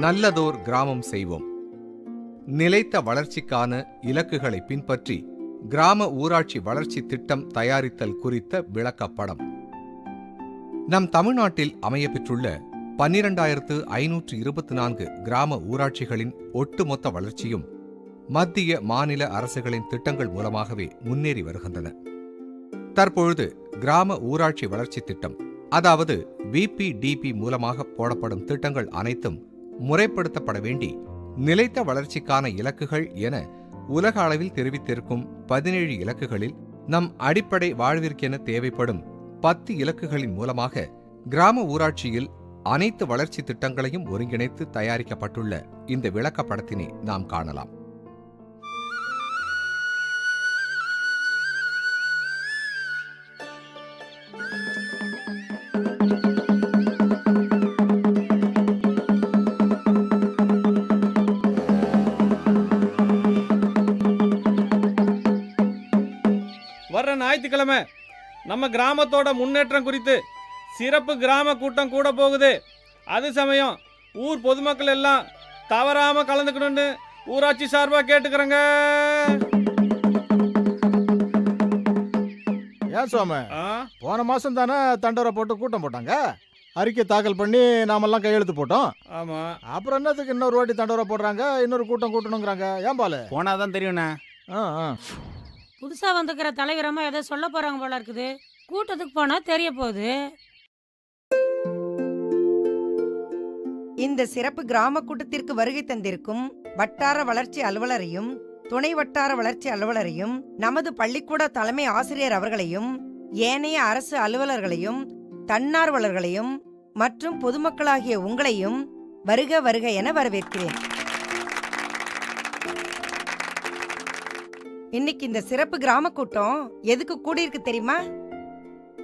நல்லதோர் கிராமம் செய்வோம். நிலைத்த வளர்ச்சிக்கான இலக்குகளை பின்பற்றி கிராம ஊராட்சி வளர்ச்சி திட்டம் தயாரித்தல் குறித்த விளக்கப்படம். நம் தமிழ்நாட்டில் அமையப்பெற்றுள்ள 12,524 கிராம ஊராட்சிகளின் ஒட்டுமொத்த வளர்ச்சியும் மத்திய மாநில அரசுகளின் திட்டங்கள் மூலமாகவே முன்னேறி வருகின்றன. தற்பொழுது கிராம ஊராட்சி வளர்ச்சி திட்டம், அதாவது VPDP மூலமாக போடப்படும் திட்டங்கள் அனைத்தும் முறைப்படுத்தப்பட வேண்டி நிலைத்த வளர்ச்சிக்கான இலக்குகள் என உலக அளவில் தெரிவித்திருக்கும் 17 இலக்குகளில் நம் அடிப்படை வாழ்விற்கென தேவைப்படும் 10 இலக்குகளின் மூலமாக கிராம ஊராட்சியில் அனைத்து வளர்ச்சி திட்டங்களையும் ஒருங்கிணைத்து தயாரிக்கப்பட்டுள்ள இந்த விளக்கப்படத்தினை நாம் காணலாம். வர்ற ஞாயிற்றுக்கிழமை நம்ம கிராமத்தோட முன்னேற்றம் குறித்து சிறப்பு கிராம கூட்டம் கூட போகுது. அது சமயம் ஊர் பொதுமக்கள் எல்லாம் தவறாம கலந்துக்கணும்னு ஊராட்சி சார்பா கேட்டுக்கிறேங்க. ஏன் சுவாமி, போன மாசம் தானே தண்டோரை போட்டு கூட்டம் போட்டாங்க, அறிக்கை தாக்கல் பண்ணி நாமெல்லாம் கையெழுத்து போட்டோம். ஆமா, அப்புறம் என்னத்துக்கு இன்னொரு வாட்டி தண்டோரை போடுறாங்க, இன்னொரு கூட்டம் கூட்டணுங்கிறாங்க? ஏன் பாலு? போனாதான் தெரியும்ண்ணா. புதுசா வந்துக்கிற தலைவரமா ஏதோ சொல்ல போறாங்க போல இருக்குது. கூட்டத்துக்கு போனா தெரிய போகுது. இந்த சிறப்பு கிராம கூட்டத்திற்கு வருகை தந்திருக்கும் வட்டார வளர்ச்சி அலுவலரையும் துணை வட்டார வளர்ச்சி அலுவலரையும் நமது பள்ளிக்கூட தலைமை ஆசிரியர் அவர்களையும் ஏனைய அரசு அலுவலர்களையும் தன்னார்வலர்களையும் மற்றும் பொதுமக்களாகிய உங்களையும் வருக வருக என வரவேற்கிறேன். இன்னைக்கு இந்த சிறப்பு கிராம கூட்டம் எதுக்கு கூடியிருக்கு தெரியுமா?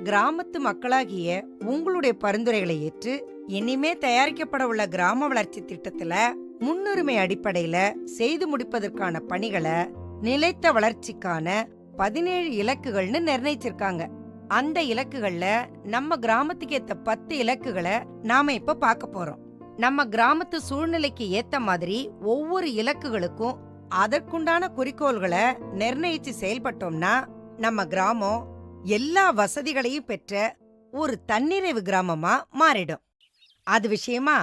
கிராமத்து மக்களாகிய உங்களுடைய பரிந்துரைகளை ஏற்று இனிமே தயாரிக்கப்பட உள்ள கிராம வளர்ச்சி திட்டத்துல முன்னுரிமை அடிப்படையில செய்து முடிப்பதற்கான பணிகளை நிலைத்த வளர்ச்சிக்கான 17 இலக்குகள்னு நிர்ணயிச்சிருக்காங்க. அந்த இலக்குகள்ல நம்ம கிராமத்துக்கு ஏத்த 10 இலக்குகளை நாம இப்ப பார்க்க போறோம். நம்ம கிராமத்து சூழ்நிலைக்கு ஏத்த மாதிரி ஒவ்வொரு இலக்குகளுக்கும் அதற்குண்டான குறிக்கோள்களை நிர்ணயிச்சு செயல்பட்டோம்னா நம்ம கிராமம் எல்லா வசதிகளையும் பெற்ற ஒரு தன்னிறைவு கிராமமா மாறிடும். அது விஷயமா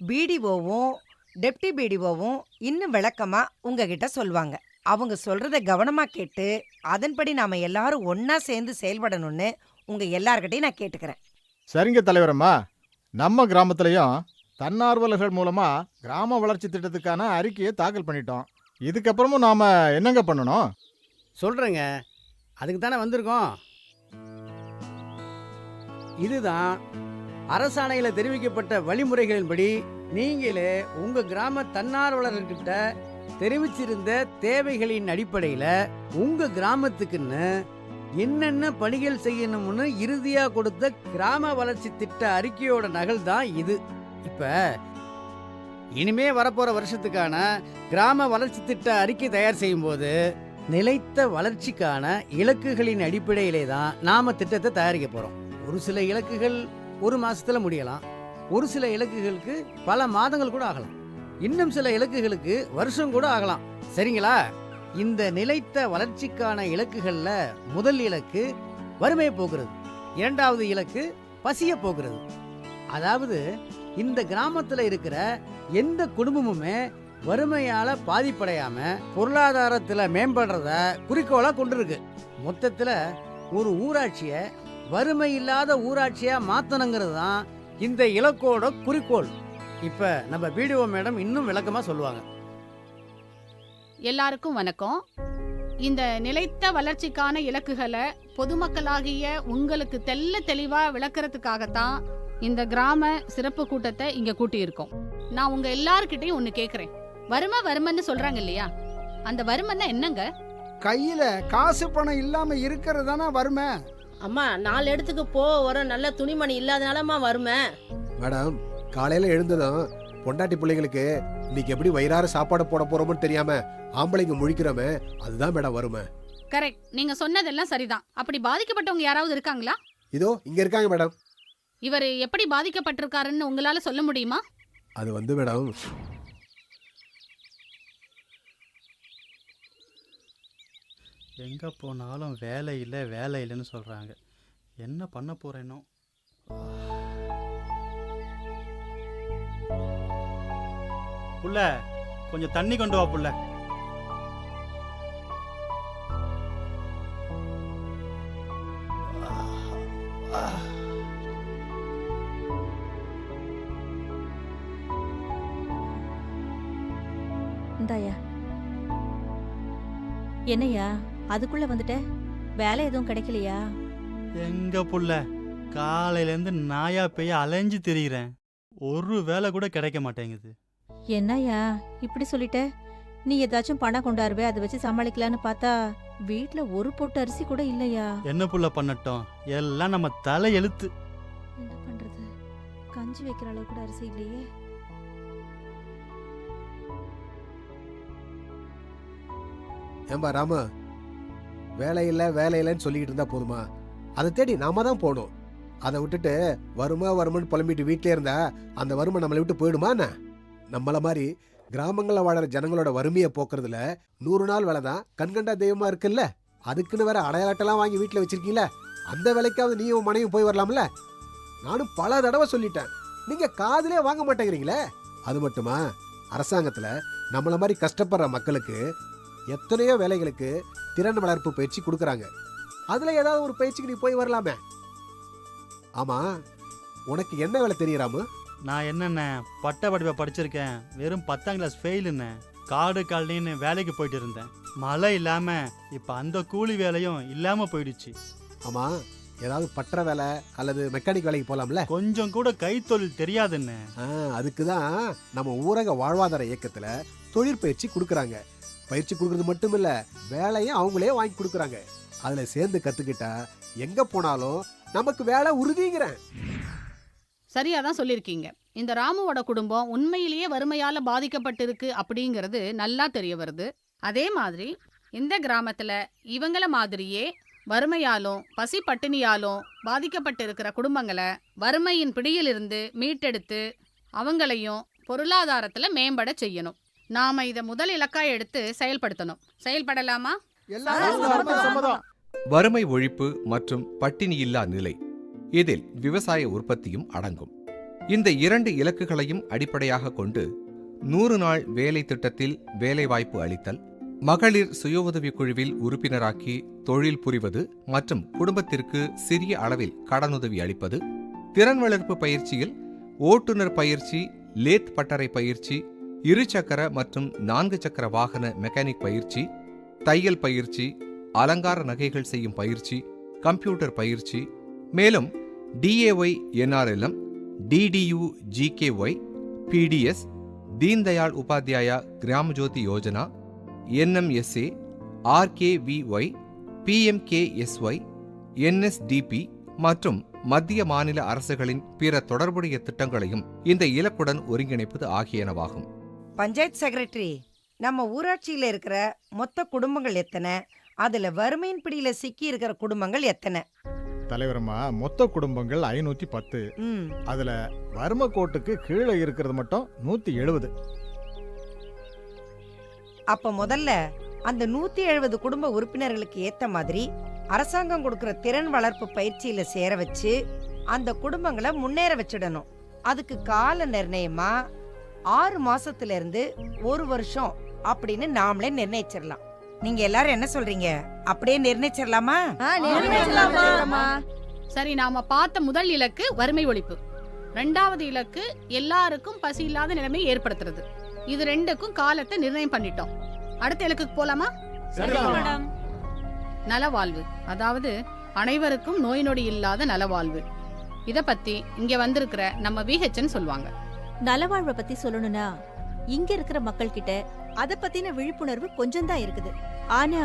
பிடிஓவும் டெப்டி பிடிஓவும் இன்னும் விளக்கமா உங்ககிட்ட சொல்லுவாங்க. அவங்க சொல்றத கவனமா கேட்டு அதன்படி நாம எல்லாரும் ஒன்னா சேர்ந்து செயல்படணும்னு உங்க எல்லார்கிட்டையும் நான் கேட்டுக்கிறேன். சரிங்க தலைவரம்மா, நம்ம கிராமத்திலையும் தன்னார்வலர்கள் மூலமா கிராம வளர்ச்சி திட்டத்துக்கான அறிக்கையை தாக்கல் பண்ணிட்டோம். இதுக்கப்புறமும் நாம என்னங்க பண்ணணும்? சொல்றேங்க, அதுக்கு தானே வந்திருக்கோம். இதுதான் அரசாணையில தெரிவிக்கப்பட்ட வழிமுறைகளின்படி நீங்களே உங்க கிராம தன்னார்வலர்கிட்ட தெரிவிச்சிருந்த தேவைகளின் அடிப்படையில உங்க கிராமத்துக்குன்னு என்னென்ன பணிகள் செய்யணும்னு இறுதியா கொடுத்த கிராம வளர்ச்சி திட்ட அறிக்கையோட நகல் தான் இது. இப்ப இனிமே வரப்போற வருஷத்துக்கான கிராம வளர்ச்சி திட்ட அறிக்கை தயார் செய்யும் போது நிலைத்த வளர்ச்சிக்கான இலக்குகளின் அடிப்படையிலே தான் நாம திட்டத்தை தயாரிக்க போறோம். ஒரு சில இலக்குகள் ஒரு மாசத்துல முடியலாம், ஒரு சில இலக்குகளுக்கு பல மாதங்கள் கூட ஆகலாம், இன்னும் சில இலக்குகளுக்கு வருஷம் கூட ஆகலாம். சரிங்களா? இந்த நிலைத்த வளர்ச்சிக்கான இலக்குகள்ல முதல் இலக்கு வறுமையை போக்குறது, இரண்டாவது இலக்கு பசிய போக்குறது. அதாவது இந்த கிராமத்துல இருக்கிற எந்த குடும்பமுமே வறுமையால பாதிப்படையாம பொருளாதாரத்துல மேம்படுறத குறிக்கோளா கொண்டிருக்கு. மொத்தத்துல ஒரு ஊராட்சிய வறுமை இல்லாத ஊராட்சியா மாத்தணுங்கிறது தான் இந்த இலக்கோட குறிக்கோள். இப்ப நம்ம பிடிஓ மேடம் இன்னும் விளக்கமா சொல்லுவாங்க. எல்லாருக்கும் வணக்கம். இந்த நிலைத்த வளர்ச்சிக்கான இலக்குகளை பொதுமக்களாகிய உங்களுக்கு தெளிவா விளக்குறதுக்காகத்தான் இந்த கிராம சிறப்பு கூட்டத்தை இங்க கூட்டியிருக்கோம். நான் உங்க எல்லார்கிட்டையும் ஒண்ணு கேக்குறேன். வறுமைன்னு சொல்றாங்க இல்லையா, அந்த வறுமைன்னா என்னங்க? கையில காசு பணம் இல்லாம இருக்கிறது தானே வறுமை. அம்மா, 4 இடத்துக்கு வர நல்ல துணிமணி இல்லாதனாலமா வறுமை. மேடம், காலையில எழுந்ததும் பொண்டாட்டி பிள்ளைங்களுக்கு இன்னைக்கு எப்படி வயிறார சாப்பாடு போட போறோம்னு தெரியாம ஆம்பளைங்க முழிக்கிறோமே, அதுதான் மேடம் வறுமை. கரெக்ட், நீங்க சொன்னதெல்லாம் சரிதான். அப்படி பாதிக்கப்பட்டவங்க யாராவது இருக்காங்களா? இதோ இங்க இருக்காங்க மேடம். இவர் எப்படி பாதிக்கப்பட்டிருக்காருன்னு உங்களால சொல்ல முடியுமா? அது வந்து மேடம், எங்கே போனாலும் வேலை இல்லை வேலை இல்லைன்னு சொல்கிறாங்க. என்ன பண்ண போகிறேனோ. புள்ள, கொஞ்சம் தண்ணி கொண்டு வா புள்ள. இந்தாயா. என்னையா அதுக்குள்ள வந்துட்ட? வேலை எதுவும் கிடைக்கலையா? எங்க புள்ள, காலையிலேருந்து நாயா பேய அலைஞ்சு திரிகிறேன். ஒரு வேலை கூட கிடைக்க மாட்டேங்குது. என்னய்யா இப்படி சொல்லிட்ட? நீ ஏதாச்சும் பணம் கொண்டாருவே, அதை வச்சு சமாளிக்கலான்னு பார்த்தா வீட்ல ஒரு பொட்டு அரிசி கூட இல்லையா? என்ன புள்ள பண்ணட்டும், எல்லாம் நம்ம தலை எழுத்து. என்ன பண்றது? கஞ்சி வைக்கிற அளவு கூட அரிசி இல்லையே. ஏம்பா ராமு, வேலை இல்லை வேலை இல்லைன்னு சொல்லிக்கிட்டு இருந்தா போதுமா? அதை தேடி நாம தான் போகணும். அதை விட்டுட்டு வருமான்னு புலம்பிட்டு வீட்டிலே இருந்தா அந்த வறுமை நம்மளை விட்டு போயிடுமா என்ன? நம்மள மாதிரி கிராமங்களில் வாழற ஜனங்களோட வறுமையை போக்குறதுல 100 நாள் வேலை தான் கண்கண்டா தெய்வமா இருக்குல்ல. அதுக்குன்னு வேற அடையாளட்டெல்லாம் வாங்கி வீட்டில் வச்சிருக்கீங்களா? அந்த வேலைக்காவது நீயும் மனையும் போய் வரலாம்ல. நானும் பல தடவை சொல்லிட்டேன், நீங்க காதுலே வாங்க மாட்டேங்கிறீங்களே. அது மட்டுமா, அரசாங்கத்துல நம்மள மாதிரி கஷ்டப்படுற மக்களுக்கு எத்தனையோ வேலைகளுக்கு திறன் வளர்ப்பு பயிற்சி கொடுக்குறாங்க. அதுல ஏதாவது ஒரு பயிற்சிக்கு நீ போய் வரலாமே. ஆமா, உனக்கு என்ன வேலை தெரியறாமு? நான் என்னென்ன பட்ட படிப்பை படிச்சிருக்கேன், வெறும் 10ஆம் கிளாஸ் ஃபெயிலுன்னு. காடு காலனின்னு வேலைக்கு போயிட்டு இருந்தேன். மழை இல்லாம இப்ப அந்த கூலி வேலையும் இல்லாம போயிடுச்சு. ஆமா, ஏதாவது பற்ற வேலை அல்லது மெக்கானிக் வேலைக்கு போலாம்ல. கொஞ்சம் கூட கைத்தொழில் தெரியாதுன்னு. அதுக்குதான் நம்ம ஊரக வாழ்வாதார இயக்கத்துல தொழிற்பயிற்சி கொடுக்குறாங்க. பயிற்சி கொடுக்கறது மட்டும் இல்ல, வேலையும் அவங்களே வாங்கி கொடுக்குறாங்க. அதுல சேர்ந்து கத்துக்கிட்டா எங்க போனாலும் நமக்கு வேலை உறுதிங்கிறேன். சரியா தான் சொல்லியிருக்கீங்க. இந்த ராமுவோட குடும்பம் உண்மையிலேயே வறுமையால பாதிக்கப்பட்டிருக்கு அப்படிங்கிறது நல்லா தெரிய வருது. அதே மாதிரி இந்த கிராமத்துல இவங்கள மாதிரியே வறுமையாலும் பசி பட்டினியாலும் பாதிக்கப்பட்டிருக்கிற குடும்பங்களை வறுமையின் பிடியிலிருந்து மீட்டெடுத்து அவங்களையும் பொருளாதாரத்துல மேம்பட செய்யணும். நாம இதை முதல் இலக்கா எடுத்து செயல்படுத்தணும். செயல்படலாமா? வறுமை ஒழிப்பு மற்றும் பட்டினியில்லா நிலை, இதில் விவசாய உற்பத்தியும் அடங்கும். இந்த 2 இலக்குகளையும் அடிப்படையாக கொண்டு 100 நாள் வேலை திட்டத்தில் வேலைவாய்ப்பு அளித்தல், மகளிர் சுய உதவிக் குழுவில் உறுப்பினராக்கி தொழில் புரிவது மற்றும் குடும்பத்திற்கு சிறிய அளவில் கடனுதவி அளிப்பது, திறன் வளர்ப்பு பயிற்சியில் ஓட்டுநர் பயிற்சி, லேத் பட்டறை பயிற்சி, 2 சக்கர மற்றும் 4 சக்கர வாகன மெக்கானிக் பயிற்சி, தையல் பயிற்சி, அலங்கார நகைகள் செய்யும் பயிற்சி, கம்ப்யூட்டர் பயிற்சி, மேலும் DAY NRLM, DDU GKY, PDS, Deendayal Upadhyaya கிராம ஜோதி Yojana, NMSA, RKVY, PMKSY, NSDP மற்றும் மத்திய மாநில அரசுகளின் பிற தொடர்புடைய திட்டங்களையும் இந்த இலக்குடன் ஒருங்கிணைப்பது ஆகியனவாகும். பஞ்சாயத்து செக்ரட்டரி, நம்ம ஊராட்சியில இருக்கிற மொத்த குடும்பங்கள் எத்தனை? அதுல வறுமையின் பிடியில சிக்கி இருக்கிற குடும்பங்கள் எத்தனை? தலைவரம்மா, மொத்த குடும்பங்கள் 510. அதுல வறுமை கோட்டுக்கு கீழே இருக்கிறது மட்டும் 170. அப்ப முதல்ல அந்த 170 குடும்ப உறுப்பினர்களுக்கு ஏத்த மாதிரி அரசாங்கம் கொடுக்கிற திறன் வளர்ப்பு பயிற்சியில சேர வச்சு அந்த குடும்பங்களை முன்னேற வச்சிடணும். அதுக்கு கால நிர்ணயமா 6 மாசத்துல இருந்து 1 வருஷம் அப்படின்னு நாமளே நிர்ணயிச்சிடலாம். நீங்க எல்லாரும் என்ன சொல்றீங்க? அப்படியே நிர்ணயிச்சிடலாமா? சரி, நாம பார்த்த முதல் இலக்கு வறுமை ஒழிப்பு. 2வது இலக்கு எல்லாருக்கும் பசி இல்லாத நிலைமையை ஏற்படுத்துறது. இது 2க்கும் காலத்தை நிர்ணயம் பண்ணிட்டோம். அடுத்த இலக்குக்கு போலாமா? நலவாழ்வு, அதாவது அனைவருக்கும் நோய் நொடி இல்லாத நலவாழ்வு. இத பத்தி இங்க வந்திருக்கிற நம்ம VHN சொல்லுவாங்க. நலவாழ்வை பத்தி சொல்லணும்னா இங்க இருக்கிற மக்கள் கிட்ட அத பத்தின விழிப்புணர்வு கொஞ்சம் தான் இருக்குது. ஆனா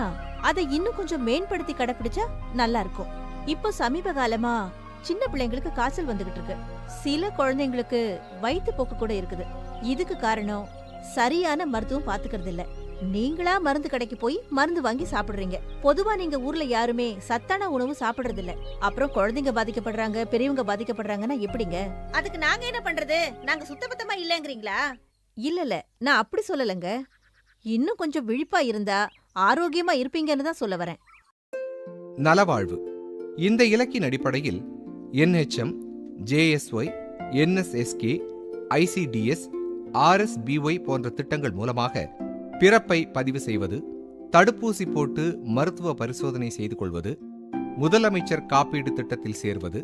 அதை இன்னும் கொஞ்சம் மேம்படுத்தி கடைபிடிச்சா நல்லா இருக்கும். இப்போ சமீப காலமா சின்ன பிள்ளைங்களுக்கு காய்ச்சல் வந்துகிட்டு இருக்கு. சில குழந்தைங்களுக்கு வயிற்று போக்கு கூட இருக்குது. இதுக்கு காரணம் சரியான மருத்துவம் பாத்துக்கிறது இல்ல. நீங்களா மருந்து கடைக்கு போய் மருந்து வாங்கி சாப்பிடுறீங்க. பொதுவா நீங்க ஊர்ல யாருமே சத்தான உணவு சாப்பிடுறது இல்ல. அப்புறம் குழந்தைங்க பாதிக்கப்படுறாங்க, பெரியவங்க பாதிக்கப்படுறாங்கன்னா எப்படிங்க? அதுக்கு நாங்க என்ன பண்றது? நாங்க சுத்தபத்தமா இல்லங்கறீங்களா? இல்ல, நான் அப்படி சொல்லலங்க. இன்னும் கொஞ்சம் விழிப்பா இருந்தா ஆரோக்கியமா இருப்பீங்கன்னு தான் சொல்ல வரேன். நலவாழ்வு. இந்த இலக்கின் அடிப்படையில் NHM, JSY, NSSK, ICDS, RSBY போன்ற திட்டங்கள் மூலமாக பிறப்பை பதிவு செய்வது, தடுப்பூசி போட்டு மருத்துவ பரிசோதனை செய்து கொள்வது, முதலமைச்சர் காப்பீடு திட்டத்தில் சேர்வது,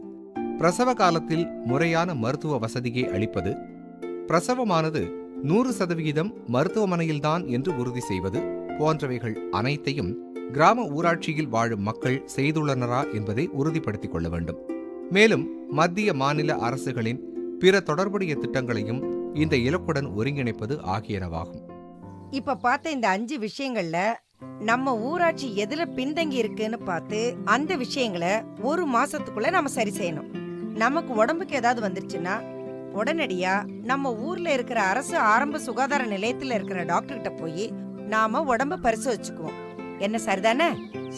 பிரசவ காலத்தில் முறையான மருத்துவ வசதியை அளிப்பது, பிரசவமானது 100% மருத்துவமனையில்தான் என்று உறுதி செய்வது போன்றவைகள் அனைத்தையும் கிராம ஊராட்சியில் வாழும் மக்கள் செய்துள்ளனரா என்பதை உறுதிப்படுத்திக் கொள்ள வேண்டும். மேலும் மத்திய மாநில அரசுகளின் பிற தொடர்புடைய திட்டங்களையும் இந்த இலக்குடன் ஒருங்கிணைப்பது ஆகியனவாகும். இப்ப பார்த்த இந்த 5 விஷயங்கள்ல நம்ம ஊராட்சி எதுல பின்தங்கி இருக்குன்னு பார்த்து அந்த விஷயங்களை 1 மாசத்துக்குள்ள நம்ம சரி செய்யணும். நமக்கு உடம்புக்கு ஏதாவது வந்துருச்சுன்னா உடனடியா நம்ம ஊர்ல இருக்கிற அரசு ஆரம்ப சுகாதார நிலையத்துல இருக்கிற டாக்டர் கிட்ட போய் நாம உடம்ப பரிசோதிச்சுக்குவோம். என்ன சரிதானே?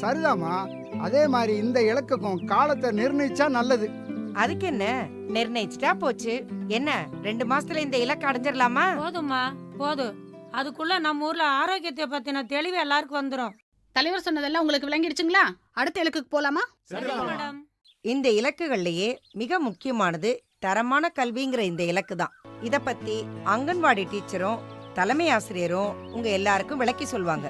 சரிதாம்மா. அதே மாதிரி இந்த இலக்குக்கும் காலத்தை நிர்ணயிச்சா நல்லது. அதுக்கு என்ன, நிர்ணயிச்சுட்டா போச்சு. என்ன 2 மாசத்துல இந்த இலக்கு அடைஞ்சிடலாமா? போதும்மா, போதும். அதுக்குள்ள நம்ம ஊர்ல ஆரோக்கியத்தை பத்தின தெளிவு எல்லாருக்கும் வந்துரும். தலைவர் சொன்னதெல்லாம் உங்களுக்கு விளங்கிடுச்சுங்களா? அடுத்த இலக்குக்கு போலாமா? மேடம், இந்த இலக்குகள்லயே மிக முக்கியமானது தரமான கல்விங்கிற இந்த இலக்கு தான். இத பத்தி அங்கன்வாடி டீச்சரும் தலைமை ஆசிரியரும் உங்க எல்லாருக்கும் விளக்கி சொல்வாங்க.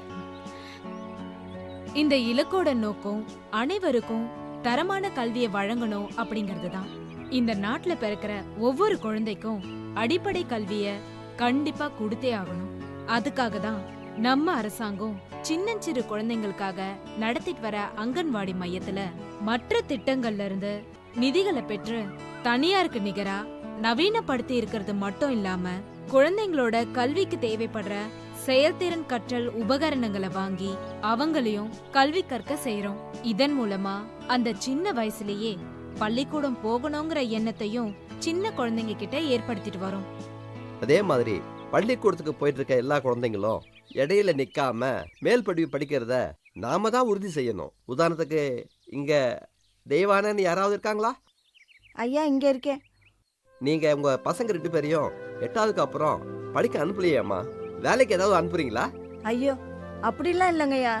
இந்த இலக்கோட நோக்கம் அனைவருக்கும் தரமான கல்வியை வழங்கணும் அப்படிங்கிறது தான். இந்த நாட்டுல பிறக்கிற ஒவ்வொரு குழந்தைக்கும் அடிப்படை கல்விய கண்டிப்பா கொடுத்தே ஆகணும். அதுக்காக தான் நம்ம அரசாங்கம் சின்னஞ்சிறு குழந்தைங்களுக்காக நடத்திட்டு வர அங்கன்வாடி மையத்துல மற்ற திட்டங்கள்ல இருந்து நிதிகளை பெற்று தனியாருக்கு நிகரா நவீனப்படுத்தி இருக்கிறது மட்டும் இல்லாம குழந்தைங்களோட கல்விக்கு தேவைப்படுற செயல்திறன் கற்றல் உபகரணங்களை வாங்கி அவங்களையும் கல்வி கற்க செய்யறோம். இதன் மூலமா அந்த சின்ன வயசுலயே பள்ளிக்கூடம் போகணுங்கிற எண்ணத்தையும் சின்ன குழந்தைங்க கிட்ட ஏற்படுத்திட்டு வரோம். அதே மாதிரி பள்ளிக்கூடத்துக்கு போயிட்டு இருக்க எல்லா குழந்தைங்களும் இடையில நிக்காம மேல் படிப்பு படிக்கிறத நாம தான் உறுதி செய்யணும். உதாரணத்துக்கு இங்க தெய்வானன்னு யாராவது இருக்காங்களா? ஐயா, இங்க இருக்கேன். நீங்க உங்க பசங்க 2 பேரையும் 8ஆவதுக்கு அப்புறம் படிக்க அனுப்பலையாம்மா? வேலைக்கு ஏதாவது அனுப்புறீங்களா? ஐயோ, அப்படிலாம் இல்லைங்கய்யா.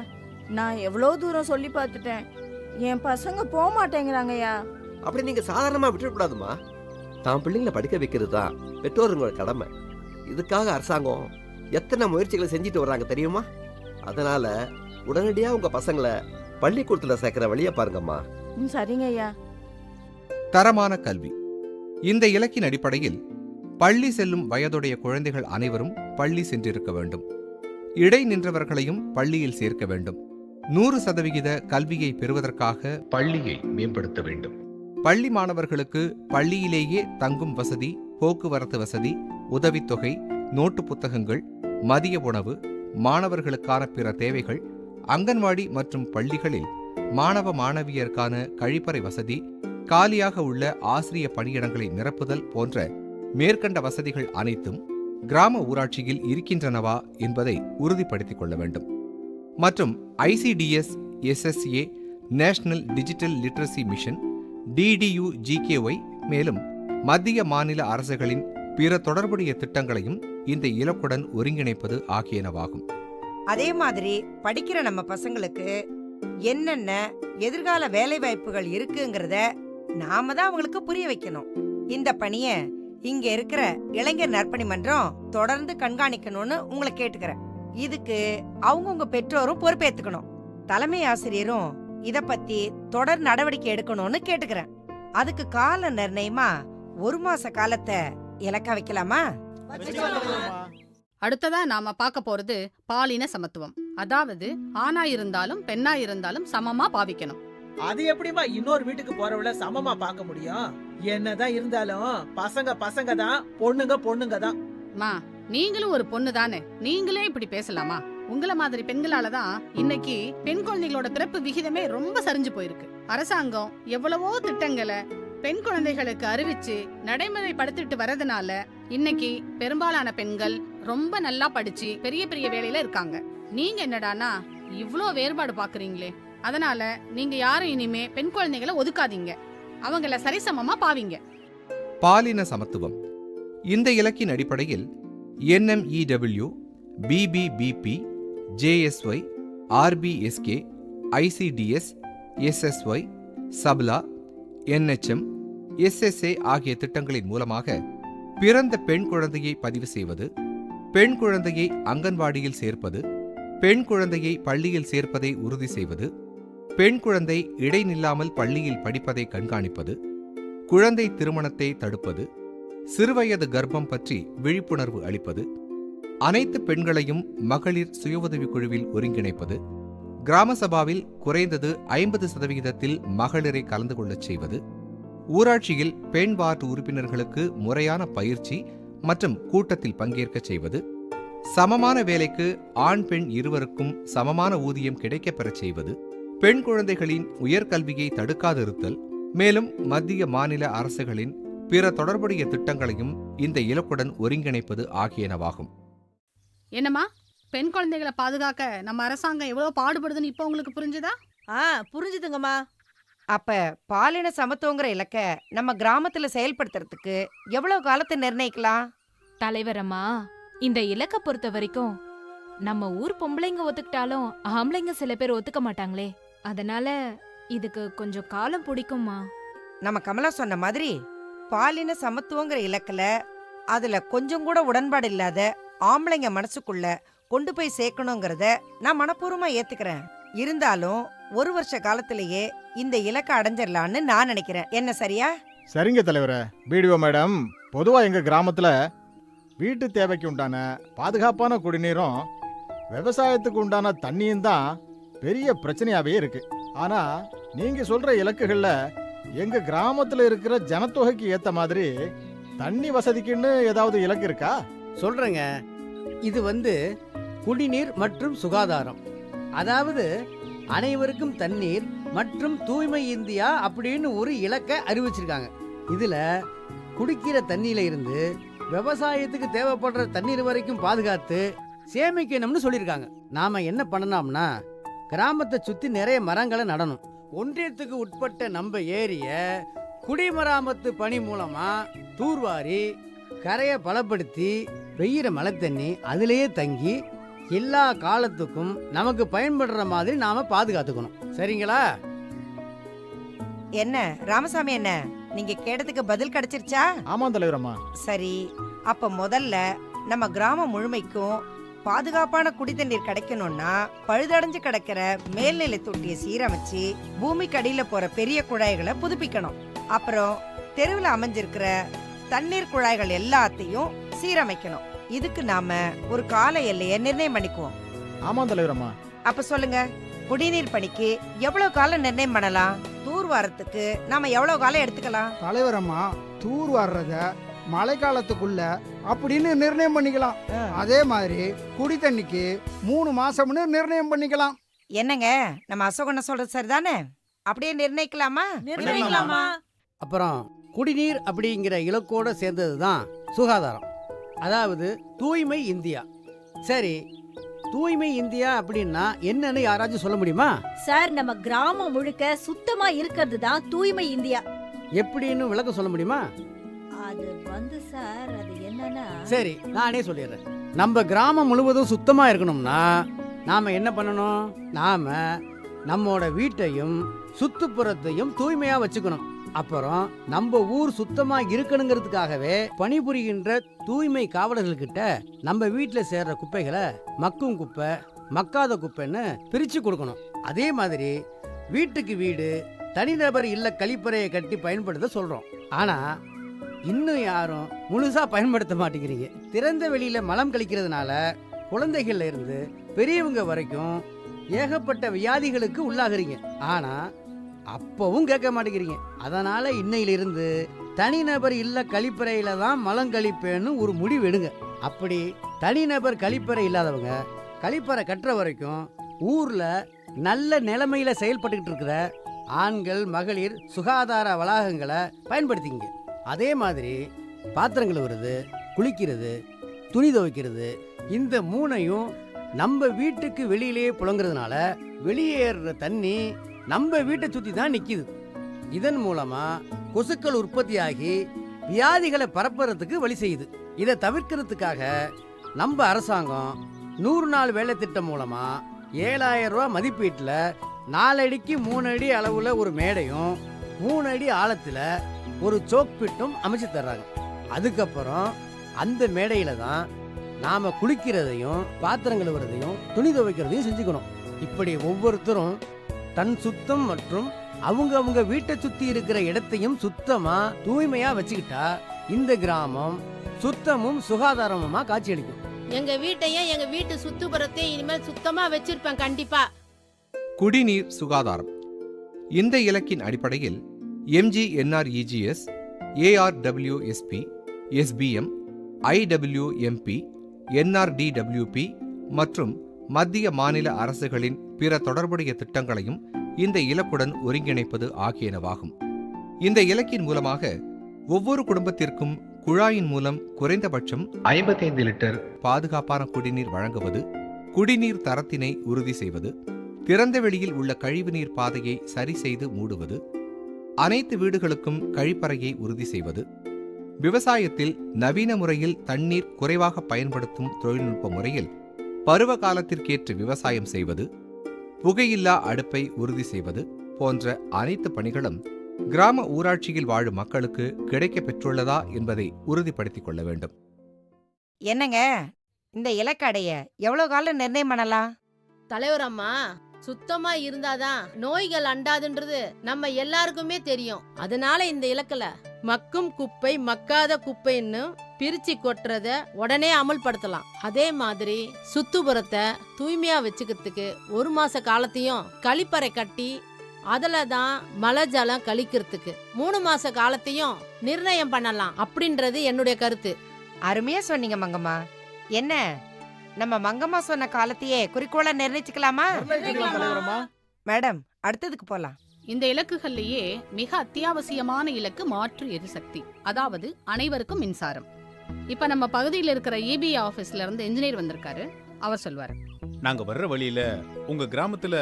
நான் எவ்வளோ தூரம் சொல்லி பார்த்துட்டேன். என் பசங்க போக மாட்டேங்கிறாங்கய்யா. அப்படி நீங்க சாதாரணமா விட்டுறக்கூடாதுமா. தான் பிள்ளைங்களை படிக்க வைக்கிறது தான் பெற்றோருங்களோட கடமை. இதுக்காக அரசாங்கம் எத்தனை முயற்சிகளை செஞ்சுட்டு வர்றாங்க தெரியுமா? அதனால உடனடியா உங்க பசங்களை பள்ளிக்கூடத்துல சேர்க்கிற வழியை பாருங்கம்மா. சரிங்க ஐயா. தரமான கல்வி. இந்த இலக்கின் அடிப்படையில் பள்ளி செல்லும் வயதுடைய குழந்தைகள் அனைவரும் பள்ளி சென்றிருக்க வேண்டும். இடை நின்றவர்களையும் பள்ளியில் சேர்க்க வேண்டும். 100% கல்வியை பெறுவதற்காக பள்ளியை மேம்படுத்த வேண்டும். பள்ளி மாணவர்களுக்கு பள்ளியிலேயே தங்கும் வசதி, போக்குவரத்து வசதி, உதவித்தொகை, நோட்டு புத்தகங்கள், மதிய உணவு, மாணவர்களுக்கான பிற தேவைகள், அங்கன்வாடி மற்றும் பள்ளிகளில் மாணவ மாணவியருக்கான கழிப்பறை வசதி, காலியாக உள்ள ஆசிரிய பணியிடங்களை நிரப்புதல் போன்ற மேற்கண்ட வசதிகள் அனைத்தும் கிராம ஊராட்சியில் இருக்கின்றனவா என்பதை உறுதிப்படுத்திக் கொள்ள வேண்டும். மற்றும் ICDS, SSA, national digital literacy mission, DDU-GKY, மேலும் மத்திய மாநில அரசுகளின் பிற தொடர்புடைய திட்டங்களையும் இந்த இலக்குடன் ஒருங்கிணைப்பது ஆகியனவாகும். அதே மாதிரி படிக்கிற நம்ம பசங்களுக்கு என்னென்ன எதிர்கால வேலை வாய்ப்புகள் இருக்குங்கிறத நாம தான் அவங்களுக்கு புரிய வைக்கணும். இந்த பணிய இங்க இருக்கிற இளைஞர் நற்பணி மன்றம் தொடர்ந்து கண்காணிக்கணும்னு உங்களை கேட்டுக்கிறேன். இதுக்கு அவங்கவுங்க பெற்றோரும் பொறுப்பேத்துக்கணும். தலைமை ஆசிரியரும் இத பத்தி தொடர் நடவடிக்கை எடுக்கணும்னு கேட்டுக்கிறேன். அதுக்கு கால நிர்ணயமா 1 மாச காலத்தை இலக்கா வைக்கலாமா? அடுத்ததா நாம பார்க்க போறது பாலின சமத்துவம். அதாவது ஆணா இருந்தாலும் பெண்ணா இருந்தாலும் சமமா பாவிக்கணும். அது எப்படிமா இன்னொரு வீட்டுக்கு போறவள சமமா பார்க்க முடியும்? என்னதான் இருந்தாலும் பசங்க பசங்க தான், பொண்ணுங்க பொண்ணுங்க தான். மா, நீங்களும் ஒரு பொண்ணு தானே, நீங்களே இப்படி பேசலாமா? உங்கள மாதிரி பெண்களால தான் இன்னைக்கு பெண் குழந்தைகளோட பிறப்பு விகிதமே ரொம்ப சரிஞ்சு போயிருக்கு. அரசாங்கம் எவ்வளவோ திட்டங்களை பெண் குழந்தைகளுக்கு அறிவிச்சு நடைமுறைப்படுத்திட்டு வரதுனால இன்னைக்கு பெரும்பாலான பெண்கள் ரொம்ப நல்லா படிச்சு பெரிய பெரிய வேலையில இருக்காங்க. நீங்க என்னடானா இவ்ளோ வேறுபாடு பாக்குறீங்களே. அதனால நீங்க யாரும் இனிமே பெண் குழந்தைகளை ஒதுக்காதீங்க, அவங்கள சரிசமமா பாவீங்க. பாலின சமத்துவம். இந்த இலக்கின் அடிப்படையில் NMEW, BBBP, JSY, RBSK, ICDS, SSY, சப்லா, NHM, SSA ஆகிய திட்டங்களின் மூலமாக பிறந்த பெண் குழந்தையை பதிவு செய்வது, பெண் குழந்தையை அங்கன்வாடியில் சேர்ப்பது, பெண் குழந்தையை பள்ளியில் சேர்ப்பதை உறுதி செய்வது, பெண் குழந்தை இடைநில்லாமல் பள்ளியில் படிப்பதை கண்காணிப்பது, குழந்தை திருமணத்தை தடுப்பது, சிறுவயது கர்ப்பம் பற்றி விழிப்புணர்வு அளிப்பது, அனைத்து பெண்களையும் மகளிர் சுய உதவிக் குழுவில் ஒருங்கிணைப்பது, கிராம சபாவில் குறைந்தது 50% மகளிரை கலந்து கொள்ளச் செய்வது, ஊராட்சியில் பெண் வார்டு உறுப்பினர்களுக்கு முறையான பயிற்சி மற்றும் கூட்டத்தில் பங்கேற்கச் செய்வது, சமமான வேலைக்கு ஆண் பெண் இருவருக்கும் சமமான ஊதியம் கிடைக்கப்பெறச் செய்வது, பெண் குழந்தைகளின் உயர்கல்வியை தடுக்காதிருத்தல், மேலும் மத்திய மாநில அரசுகளின் பிற தொடர்புடைய திட்டங்களையும் இந்த இலக்குடன் ஒருங்கிணைப்பது ஆகியனவாகும். என்னம்மா, பெண் குழந்தைகளை பாதுகாக்க நம்ம அரசாங்கம் எவ்வளவு பாடுபடுதுன்னு இப்போ உங்களுக்கு புரிஞ்சுதா? புரிஞ்சுதுங்கம்மா. அப்ப பாலின சமத்துவங்கிற இலக்க நம்ம கிராமத்துல செயல்படுத்துறதுக்கு எவ்வளவு காலத்தை நிர்ணயிக்கலாம்? தலைவரம்மா, இந்த இலக்க பொறுத்த வரைக்கும் நம்ம ஊர் பொம்பளைங்க ஒத்துக்கிட்டாலும் ஆம்பளைங்க சில பேர் ஒத்துக்க மாட்டாங்களே. அதனால இதுக்கு கொஞ்சம் காலம் பிடிக்குமா. நம்ம கமலா சொன்ன மாதிரி பாலின சமத்துவங்கிற இலக்குல அதுல கொஞ்சம் கூட உடன்பாடு இல்லாத ஆம்பளைங்க மனசுக்குள்ள கொண்டு போய் சேர்க்கணுங்கிறத நான் மனப்பூர்வமா ஏத்துக்கிறேன். இருந்தாலும் 1 வருஷ காலத்திலேயே இந்த இலக்கை அடைஞ்சிடலான்னு நான் நினைக்கிறேன். என்ன சரியா? சரிங்க தலைவரே. பிடிஓ மேடம், பொதுவா எங்க கிராமத்துல வீட்டு தேவைக்கு உண்டான பாதுகாப்பான குடிநீரும் விவசாயத்துக்கு உண்டான தண்ணியும் தான் பெரிய பிரச்சனையாவே இருக்கு. ஆனா நீங்க சொல்ற இலக்குகள்ல எங்க கிராமத்துல இருக்கிற ஜனத்தொகைக்கு ஏத்த மாதிரி தண்ணி வசதிக்குன்னு ஏதாவது இலக்கு இருக்கா? சொல்றேங்க. இது குடிநீர் மற்றும் சுகாதாரம், அதாவது அனைவருக்கும் தண்ணீர் மற்றும் தூய்மை இந்தியா அப்படின்னு ஒரு இலக்கை அறிவிச்சிருக்காங்க. இதுல குடிக்கிற தண்ணியில இருந்து விவசாயத்துக்கு தேவைப்படுற தண்ணீர் வரைக்கும் பாதுகாத்து சேமிக்கணும்னு சொல்லியிருக்காங்க. நாம என்ன பண்ணணும்னா கிராமத்தை சுத்தி நிறைய மரங்களை நடணும். ஒன்றியத்துக்கு உட்பட்ட நம்ம ஏரிய குடிமராமத்து பணி மூலமா தூர்வாரி கரையை பலப்படுத்தி பெய்கிற மழை தண்ணி அதிலேயே தங்கி எல்லா காலத்துக்கும் நமக்கு பயன்படுற மாதிரி நாம பாதுகாத்துக்கணும். சரிங்களா? என்ன ராமசாமி, என்ன நீங்க கேட்டதுக்கு பதில் கிடைச்சிருச்சா? ஆமா தலைவரம்மா. சரி, அப்ப முதல்ல நம்ம கிராமம் முழுமைக்கும் பாதுகாப்பான குடித்தண்ணீர் கிடைக்கணும்னா பழுதடைஞ்சு கிடக்கிற மேல்நிலை தொட்டியை சீரமைச்சு பூமிக்கு அடியில போற பெரிய குழாய்களை புதுப்பிக்கணும். அப்புறம் தெருவில் அமைஞ்சிருக்கிற தண்ணீர் குழாய்கள் எல்லாத்தையும் சீரமைக்கணும். இதுக்கு நாம ஒரு கால எல்லையை நிர்ணயம் பண்ணிக்குவோம். ஆமா தலைவரம்மா. அப்ப சொல்லுங்க, குடிநீர் பணிக்கு எவ்வளவு காலம் நிர்ணயம் பண்ணலாம்? தூர்வாரத்துக்கு நாம எவ்வளவு காலம் எடுத்துக்கலாம்? தலைவரம்மா, தூர் வர்றத மழை காலத்துக்குள்ள அப்படின்னு நிர்ணயம் பண்ணிக்கலாம். அதே மாதிரி குடி தண்ணிக்கு 3 மாசம்னு நிர்ணயம் பண்ணிக்கலாம். என்னங்க, நம்ம அசோகன சொல்றது சரிதானே? அப்படியே நிர்ணயிக்கலாமா? நிர்ணயிக்கலாமா? அப்புறம் குடிநீர் அப்படிங்கிற இலக்கோட சேர்ந்தது தான் சுகாதாரம், அதாவது தூய்மை இந்தியா. சரி, தூய்மை இந்தியா அப்படின்னா என்னன்னு யாராச்சும் சொல்ல முடியுமா? சார், நம்ம கிராமம் முழுக்க சுத்தமா இருக்கிறது தான் தூய்மை இந்தியா. எப்படின்னு விளக்கம் சொல்ல முடியுமா? அது சார், அது என்னன்னா, சரி நானே சொல்லிடுறேன். நம்ம கிராமம் முழுவதும் சுத்தமா இருக்கணும்னா நாம என்ன பண்ணணும்? நாம நம்மோட வீட்டையும் சுற்றுப்புறத்தையும் தூய்மையா வச்சுக்கணும். அப்புறம் நம்ம ஊர் சுத்தமா இருக்கணுங்கிறதுக்காகவே பணிபுரிகின்ற தூய்மை காவலர்கள்கிட்ட நம்ம வீட்டுல சேர்ற குப்பைகளை மக்கும் குப்பை, மக்காத குப்பைன்னு பிரிச்சு கொடுக்கணும். அதே மாதிரி வீட்டுக்கு வீடு தனிநபர் இல்ல கழிப்பறையை கட்டி பயன்படுத்த சொல்றோம். ஆனா இன்னும் யாரும் முழுசா பயன்படுத்த மாட்டேங்கிறீங்க. திறந்த வெளியில மலம் கழிக்கிறதுனால குழந்தைகள்ல இருந்து பெரியவங்க வரைக்கும் ஏகப்பட்ட வியாதிகளுக்கு உள்ளாகிறீங்க. ஆனா அப்பவும் கேட்க மாட்டேங்கிறீங்க. அதனால இன்னையிலிருந்து தனிநபர் இல்ல கழிப்பறையில தான் மலம் கழிப்பேன்னு ஒரு முடிவு எடுங்க. அப்படி தனிநபர் கழிப்பறை இல்லாதவங்க கழிப்பறை கட்டுற வரைக்கும் ஊர்ல நல்ல நிலைமையில செயல்பட்டுக்கிட்டு இருக்கிற ஆண்கள் மகளிர் சுகாதார வளாகங்களை பயன்படுத்திங்க. அதே மாதிரி பாத்திரம் கழுவுறது, குளிக்கிறது, துணி துவைக்கிறது, இந்த மூணையும் நம்ம வீட்டுக்கு வெளியிலேயே புழங்குறதுனால வெளியேறுற தண்ணி நம்ம வீட்டை சுற்றி தான் நிற்கிது. இதன் மூலமா கொசுக்கள் உற்பத்தியாகி வியாதிகளை பரப்புறதுக்கு வழி செய்யுது. இதை தவிர்க்கிறதுக்காக நம்ம அரசாங்கம் 100 நாள் வேலை திட்டம் மூலமா 7000 ரூபா மதிப்பீட்டில் 4 அடிக்கு 3 அடி அளவுல ஒரு மேடையும் 3 அடி ஆழத்தில் ஒரு சோக்பிட்டும் அமைச்சு தர்றாங்க. அதுக்கப்புறம் அந்த மேடையில தான் நாம குளிக்கிறதையும் பாத்திரம் கழுவுறதையும் துணி துவைக்கிறதையும் செஞ்சுக்கணும். இப்படி ஒவ்வொருத்தரும் தன் சுத்தம் மற்றும் அவங்க வீட்டை சுத்தி இருக்கிற இடத்தையும் சுத்தமா தூய்மையா வச்சுக்கிட்டா இந்த கிராமம் சுத்தமும் சுகாதாரமுமா காட்சியளிக்கும். எங்க வீட்டையும் எங்க வீட்டு சுத்துப்புறத்தையும் இனிமேல் சுத்தமா வச்சிருப்பேன் கண்டிப்பா. குடிநீர் சுகாதாரம். இந்த இலக்கின் அடிப்படையில் MGNREGS, ARWSP, SBM, IWMP, NRDWP மற்றும் மத்திய மாநில அரசுகளின் பிற தொடர்புடைய திட்டங்களையும் இந்த இலக்குடன் ஒருங்கிணைப்பது ஆகியனவாகும். இந்த இலக்கின் மூலமாக ஒவ்வொரு குடும்பத்திற்கும் குழாயின் மூலம் குறைந்தபட்சம் 55 லிட்டர் பாதுகாப்பான குடிநீர் வழங்குவது, குடிநீர் தரத்தினை உறுதி செய்வது, திறந்த வெளியில் உள்ள கழிவுநீர் பாதையை சரி செய்து மூடுவது, அனைத்து வீடுகளுக்கும் கழிப்பறையை உறுதி செய்வது, விவசாயத்தில் நவீன முறையில் தண்ணீர் குறைவாக பயன்படுத்தும் தொழில்நுட்ப முறையில் பருவ காலத்திற்கேற்ற விவசாயம் செய்வது, புகையில்லா அடுப்பை உறுதி செய்வது போன்ற அனைத்து பணிகளும் கிராம ஊராட்சியில் வாழும் மக்களுக்கு கிடைக்க பெற்றுள்ளதா என்பதை உறுதிப்படுத்திக் கொள்ள வேண்டும். என்னங்க, இந்த இலக்கடைய எவ்வளவு காலம் நிர்ணயம் பண்ணலாம்? தலைவர் அம்மா, சுத்தமா இருந்தாதான் நோய்கள் அண்டாதுன்றது நம்ம எல்லாருக்குமே தெரியும். அதனால இந்த இலக்குல மக்கும் குப்பை மக்காத குப்பைன்னு பிரிச்சு கொட்டுறத உடனே அமல்படுத்தலாம். அதே மாதிரி சுத்துப்புறத்தை தூய்மையா வச்சுக்கிறதுக்கு 1 மாச காலத்தையும் கழிப்பறை கட்டி அதுல தான் மழை ஜலம் கழிக்கிறதுக்கு 3 மாச காலத்தையும் நிர்ணயம் பண்ணலாம் அப்படின்றது என்னுடைய கருத்து. அருமையா சொன்னீங்க மங்கம்மா. என்ன, நம்ம மங்கம்மா சொன்ன காலத்தையே குறிக்கோளா நிர்ணயிச்சுக்கலாமா? மேடம், அடுத்ததுக்கு போலாம். இந்த இலக்குகள்லயே மிக அத்தியாவசியமான இலக்கு மாற்று எரிசக்தி, அதாவது அனைவருக்கும் மின்சாரம். இப்ப நம்ம பகுதியில் இருக்கிற EBI ஆபீஸ்ல இருந்து இன்ஜினியர் வந்திருக்காரு, அவர் சொல்வாரு. நாங்க வர்ற வழியில உங்க கிராமத்துல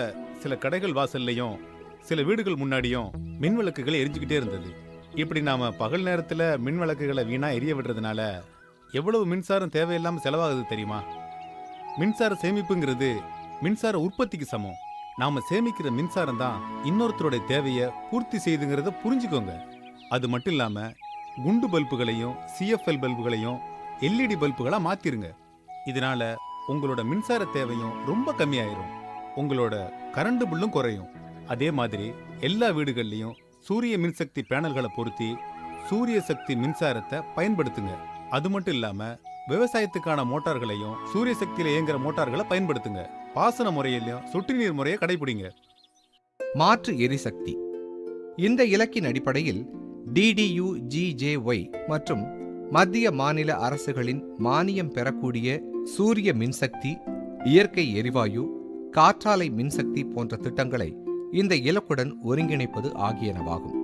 சில கடைகள் வாசல்லையும் சில வீடுகள் முன்னாடியும் மின் விளக்குகள் எரிஞ்சுக்கிட்டே இருந்தது. இப்படி நாம பகல் நேரத்துல மின் விளக்குகளை வீணா எரிய விடுறதுனால எவ்வளவு மின்சாரம் தேவையில்லாம செலவாகுது தெரியுமா? மின்சார சேமிப்புங்கிறது மின்சார உற்பத்திக்கு சமம். நாம சேமிக்கிற மின்சாரம் தான் இன்னொருத்தருடைய தேவையை பூர்த்தி செய்துங்கிறத புரிஞ்சுக்கோங்க. அது மட்டும் இல்லாம குண்டு பல்புகளையும் CFL பல்புகளையும் LED பல்புகளா மாத்திருங்க. இதனால உங்களோட மின்சார தேவையும் ரொம்ப கம்மியாயிரும், உங்களோட கரண்ட் பில்லும் குறையும். அதே மாதிரி எல்லா வீடுகள்லையும் சூரிய மின்சக்தி பேனல்களை பொருத்தி சூரிய சக்தி மின்சாரத்தை பயன்படுத்துங்க. அது மட்டும் இல்லாம விவசாயத்துக்கான மோட்டார்களையும் சூரிய சக்தியில இயங்குற மோட்டார்களை பயன்படுத்துங்க. பாசன முறையிலையும் சொட்டு நீர் முறையை கடைபிடிங்க. மாற்று எரிசக்தி. இந்த இலக்கின் அடிப்படையில் DDU-GJY மற்றும் மத்திய மாநில அரசுகளின் மானியம் பெறக்கூடிய சூரிய மின்சக்தி, இயற்கை எரிவாயு, காற்றாலை மின்சக்தி போன்ற திட்டங்களை இந்த இலக்குடன் ஒருங்கிணைப்பது ஆகியனவாகும்.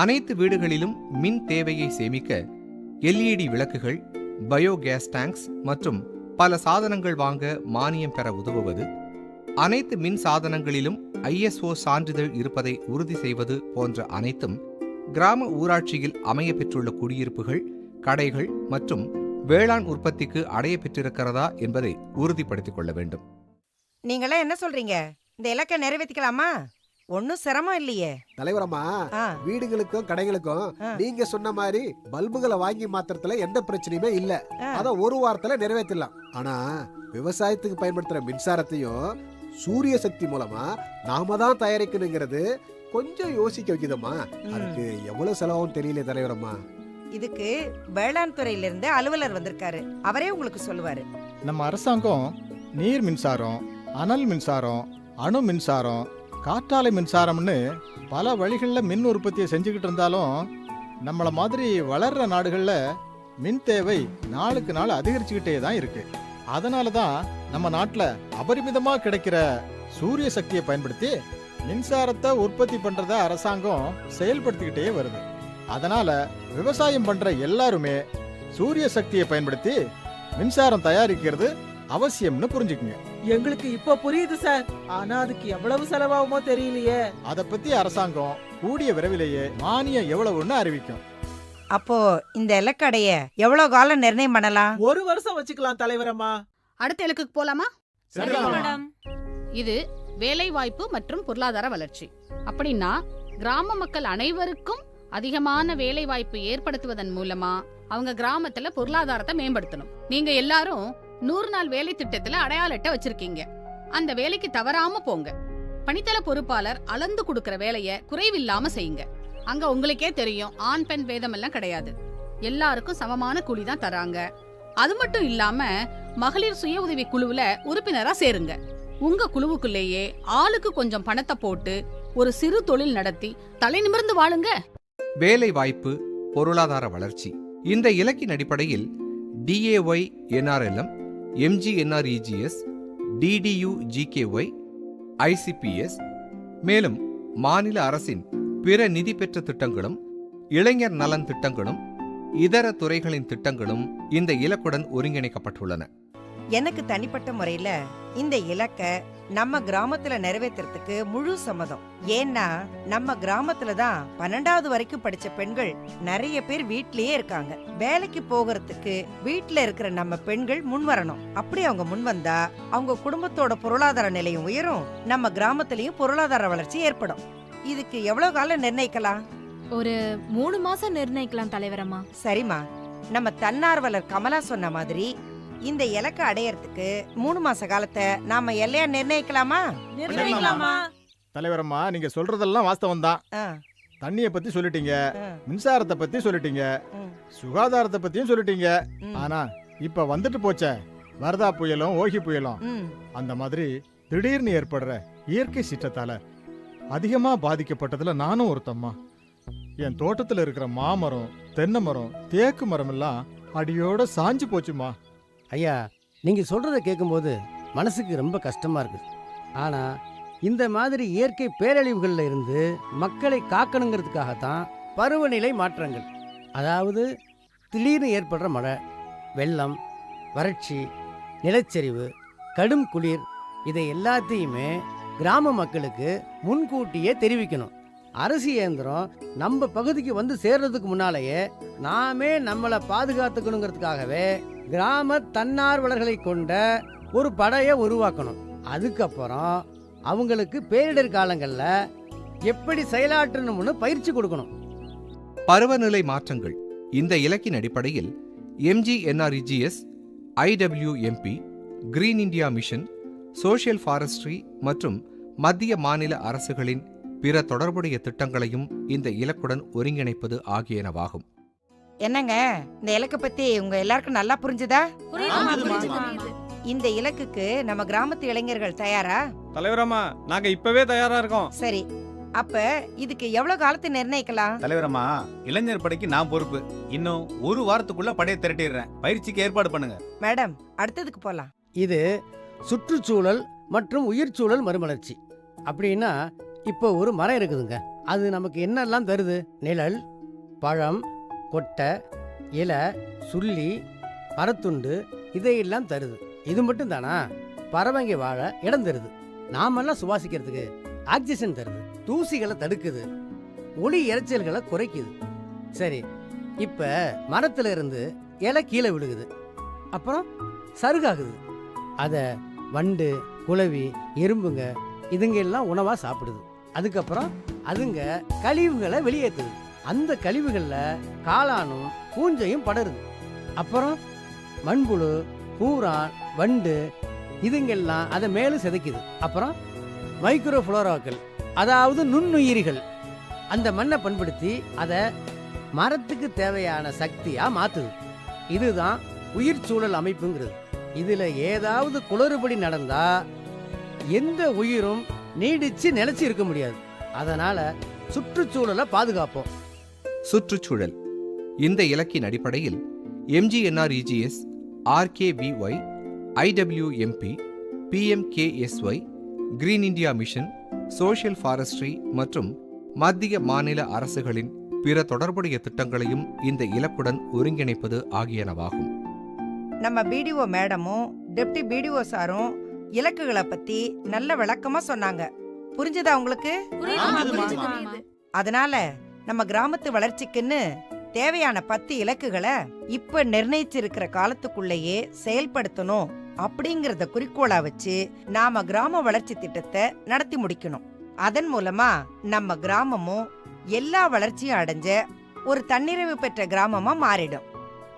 அனைத்து வீடுகளிலும் மின் தேவையை சேமிக்க LED விளக்குகள், பயோகேஸ் டேங்க்ஸ் மற்றும் பல சாதனங்கள் வாங்க மானியம் பெற உதவுவது, அனைத்து மின் சாதனங்களிலும் ISO சான்றிதழ் இருப்பதை உறுதி செய்வது போன்ற அனைத்தும் கிராம ஊராட்சியில் அமைய பெற்றுள்ள குடியிருப்புகள், கடைகள் மற்றும் வேளாண் உற்பத்திக்கு அடைய பெற்றிருக்கிறதா என்பதை உறுதிப்படுத்திக் கொள்ள வேண்டும். நீங்களாம் என்ன சொல்றீங்க? இந்த இலக்கை நிறைவேற்றிக்கலாமா? ஒன்னும் சிரமம் இல்லையே. தலைவரம்மா, வீடுகளுக்கும் கடைகளுக்கும் நீங்க சொன்ன மாதிரி பல்புகளை வாங்கி மாத்திரத்துல எந்த பிரச்சனையுமே இல்ல. அத ஒரு வாரத்துல நிறைவேற்றலாம். ஆனா விவசாயத்துக்கு பயன்படுத்துற மின்சாரத்தையும் சூரிய சக்தி மூலமா நாம தான் தயாரிக்கணுங்கிறது கொஞ்சம் யோசிக்க வைக்குதம்மா. அதுக்கு எவ்வளவு செலவும் தெரியல தலைவரம்மா. இதுக்கு வேளாண் துறையில இருந்து அலுவலர் வந்திருக்காரு, அவரே உங்களுக்கு சொல்லுவாரு. நம்ம அரசாங்கம் நீர் மின்சாரம், அனல் மின்சாரம், அணு மின்சாரம், காற்றாலை மின்சாரம்னு பல வழிகளில் மின் உற்பத்தியை செஞ்சுக்கிட்டு இருந்தாலும் நம்மளை மாதிரி வளர்ற நாடுகளில் மின் தேவை நாளுக்கு நாள் அதிகரிச்சுக்கிட்டே தான் இருக்கு. அதனால தான் நம்ம நாட்டில் அபரிமிதமாக கிடைக்கிற சூரிய சக்தியை பயன்படுத்தி மின்சாரத்தை உற்பத்தி பண்றத அரசாங்கம் செயல்படுத்திக்கிட்டே வருது. அதனால விவசாயம் பண்ற எல்லாருமே சூரிய சக்தியை பயன்படுத்தி மின்சாரம் தயாரிக்கிறது அவசியம்னு புரிஞ்சுக்குங்க. எங்களுக்கு இப்ப புரியுது சார். ஆனா அதுக்கு எவ்வளவு செலவாகுமோ தெரியலையே. அத பத்தி அரசாங்கம் கூடிய விரைவிலேயே மானியம் எவ்வளவுன்னு அறிவிக்கும். அப்போ இந்த இலக்கடைய எவ்வளவு காலம் நிர்ணயம் பண்ணலாம்? 1 வருஷம் வச்சுக்கலாம் தலைவரம்மா. அடுத்த இலக்குக்கு போலாமா? மேடம். இது வேலை வாய்ப்பு மற்றும் பொருளாதார வளர்ச்சி. அப்படின்னா கிராம மக்கள் அனைவருக்கும் அதிகமான வேலை வாய்ப்பு ஏற்படுத்துவதன் மூலமா அவங்க கிராமத்துல பொருளாதாரத்தை மேம்படுத்தணும். நீங்க எல்லாரும் 100 நாள் வேலை திட்டத்துல அடையாள அட்டை வச்சிருக்கீங்க. அந்த வேலைக்கு தவறாம போங்க. பணித்தள பொறுப்பாளர் அளந்து கொடுக்கிற வேலைய குறைவில்லாம செய்யுங்க. அங்க உங்களுக்கே தெரியும், ஆண் பெண் வேதம் எல்லாம் கிடையாது. எல்லாருக்கும் சமமான கூலி தான் தராங்க. அது மட்டும் இல்லாம மகளிர் சுய உதவி குழுவுல உறுப்பினரா சேருங்க. உங்க குழுவுக்குள்ளேயே ஆளுக்கு கொஞ்சம் பணத்தை போட்டு ஒரு சிறு தொழில் நடத்தி தலை நிமிர்ந்து வாழுங்க. வேலை வாய்ப்பு, பொருளாதார வளர்ச்சி இந்த இலக்கின் அடிப்படையில் DAY NRLM, MGNREGS, DDU-GKY, ICPS, மேலும் மாநில அரசின் பிற நிதி பெற்ற திட்டங்களும் இளைஞர் நலன் திட்டங்களும் இதர துறைகளின் திட்டங்களும் இந்த இலக்குடன் ஒருங்கிணைக்கப்பட்டுள்ளன. எனக்கு தனிப்பட்ட முறையில இந்த இலக்க நம்ம கிராமத்துல நிறைவேற்றுறதுக்கு முழு சம்மதம். ஏன்னா நம்ம கிராமத்துல தான் 12வது வரைக்கும் படிச்ச பெண்கள் நிறைய பேர் வீட்லயே இருக்காங்க. வேலைக்கு போகிறதுக்கு வீட்டுல இருக்கிற நம்ம பெண்கள் முன் வரணும். அப்படி அவங்க முன் வந்தா அவங்க குடும்பத்தோட பொருளாதார நிலையும் உயரும், நம்ம கிராமத்திலயும் பொருளாதார வளர்ச்சி ஏற்படும். இதுக்கு எவ்வளவு காலம் நிர்ணயிக்கலாம்? ஒரு 3 மாசம் நிர்ணயிக்கலாம் தலைவரம்மா. சரிம்மா, நம்ம தன்னார்வலர் கமலா சொன்ன மாதிரி இந்த இலக்க அடையறதுக்கு 3 மாச காலத்தை நாம எல்லையா நிர்ணயிக்கலாமா? தலைவரம்மா, நீங்க சொல்றதெல்லாம் வாஸ்தவம் தான். தண்ணியை பத்தி சொல்லிட்டீங்க, மின்சாரத்தை பத்தி சொல்லிட்டீங்க, சுகாதாரத்தை பத்தியும் சொல்லிட்டீங்க. ஆனா இப்ப வந்துட்டு போச்சே வரதா புயலும் ஓகி புயலும், அந்த மாதிரி திடீர்னு ஏற்படுற இயற்கை சீற்றத்தால அதிகமா பாதிக்கப்பட்டதுல நானும் ஒருத்தம்மா. என் தோட்டத்துல இருக்கிற மாமரம், தென்னை மரம், தேக்கு மரம் எல்லாம் அடியோட சாஞ்சு போச்சுமா. ஐயா, நீங்க சொல்றத கேட்கும்போது மனசுக்கு ரொம்ப கஷ்டமா இருக்கு. ஆனா இந்த மாதிரி இயற்கை பேரழிவுகள்ல இருந்து மக்களை காக்கணுங்கிறதுக்காகத்தான் பருவநிலை மாற்றங்கள், அதாவது திடீர்னு ஏற்படுற மழை, வெள்ளம், வறட்சி, நிலச்சரிவு, கடும் குளிர், இதை எல்லாத்தையுமே கிராம மக்களுக்கு முன்கூட்டியே தெரிவிக்கணும். அரசு இயந்திரம் நம்ம பகுதிக்கு வந்து சேர்றதுக்கு முன்னாலேயே நாமே நம்மளை பாதுகாத்துக்கணுங்கிறதுக்காகவே கிராம தன்னார்வலர்களை கொண்ட ஒரு படையை உருவாக்கணும். அதுக்கப்புறம் அவங்களுக்கு பேரிடர் காலங்களில் எப்படி செயலாற்றணும்னு பயிற்சி கொடுக்கணும். பருவநிலை மாற்றங்கள் இந்த இலக்கின் அடிப்படையில் MGNREGS, IWMP, green India mission, social forestry மற்றும் மத்திய மாநில அரசுகளின் பிற தொடர்புடைய திட்டங்களையும் இந்த இலக்குடன் ஒருங்கிணைப்பது ஆகியனவாகும். என்னங்க, இந்த இலக்க பத்தி உங்க எல்லாருக்கும் நல்லா புரிஞ்சுதா? இந்த இலக்குக்கு நம்ம கிராமத்து இளைஞர்கள் தயாரா? தலைவரம்மா, நாங்க இப்பவே தயாரா இருக்கோம். சரி, அப்ப இதுக்கு எவ்வளவு காலத்தை நிர்ணயிக்கலாம்? தலைவரம்மா, இளைஞர் படைக்கு நான் பொறுப்பு. இன்னும் 1 வாரத்துக்குள்ள படையை திரட்டிடுறேன். பயிற்சிக்கு ஏற்பாடு பண்ணுங்க. மேடம், அடுத்ததுக்கு போலாம். இது சுற்றுச்சூழல் மற்றும் உயிர்ச்சூழல் மறுமலர்ச்சி. அப்படின்னா இப்போ ஒரு மரம் இருக்குதுங்க, அது நமக்கு என்னெல்லாம் தருது? நிழல், பழம், கொட்டை, இலை, சுள்ளி, மரத்துண்டு, இதையெல்லாம் தருது. இது மட்டும் தானா? பறவைங்க வாழ இடம் தருது, நாமெல்லாம் சுவாசிக்கிறதுக்கு ஆக்சிஜன் தருது, தூசிகளை தடுக்குது, ஒளி இரைச்சல்களை குறைக்குது. சரி, இப்ப மரத்துல இருந்து இலை கீழே விழுகுது, அப்புறம் சருகாகுது. அதை வண்டு, குளவி, எறும்புங்க இதுங்க எல்லாம் உணவா சாப்பிடுது. அதுக்கப்புறம் அதுங்க கழிவுகளை வெளியேற்றுது. அந்த கழிவுகளில் காளானும் பூஞ்சையும் படருது. அப்புறம் மண்புழு, பூரான், வண்டு இதுங்கெல்லாம் அதை மேலும் சிதைக்குது. அப்புறம் மைக்ரோஃப்ளோராக்கள், அதாவது நுண்ணுயிரிகள் அந்த மண்ணை பண்படுத்தி அதை மரத்துக்கு தேவையான சக்தியா மாத்துது. இதுதான் உயிர் சூழல் அமைப்புங்கிறது. இதுல ஏதாவது குளறுபடி நடந்தா எந்த உயிரும் நீடிச்சு நிலைச்சு இருக்க முடியாது. அதனால சுற்றுச்சூழலை பாதுகாப்போம். சுற்றுச்சூழல் இந்த இலக்கின் அடிப்படையில் MGNREGS, RKVY, IWMP, PMKSY, green India mission, social forestry மற்றும் மத்திய மாநில அரசுகளின் பிற தொடர்புடைய திட்டங்களையும் இந்த இலக்குடன் ஒருங்கிணைப்பது ஆகியனவாகும். நம்ம பிடிஓ மேடமும் டெப்டி பிடிஓ சாரும் இலக்குகளை பத்தி நல்ல விளக்கமா சொன்னாங்க. புரிஞ்சதா உங்களுக்கு? அதனால நம்ம கிராமத்து வளர்ச்சிக்குன்னு தேவையான 10 இலக்குகளை இப்ப நிர்ணயிச்சிருக்கிற காலத்துக்குள்ளேயே செயல்படுத்தணும் அப்படிங்கறத குறிக்கோளா வச்சு நாம கிராம வளர்ச்சி திட்டத்தை நடத்தி முடிக்கணும். அதன் மூலமா நம்ம கிராமமும் எல்லா வளர்ச்சியும் அடைஞ்ச ஒரு தன்னிறைவு பெற்ற கிராமமா மாறிடும்.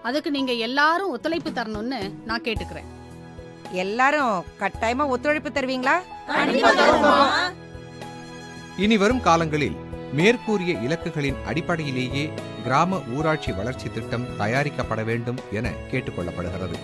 அதுக்கு நீங்க எல்லாரும் ஒத்துழைப்பு தரணும்னு நான் கேட்டுக்கிறேன். எல்லாரும் கட்டாயமா ஒத்துழைப்பு தருவீங்களா? இனி வரும் காலங்களில் மேற்கூறிய இலக்குகளின் அடிப்படையிலேயே கிராம ஊராட்சி வளர்ச்சி திட்டம் தயாரிக்கப்பட வேண்டும் என கேட்டுக்கொள்ளப்படுகிறது.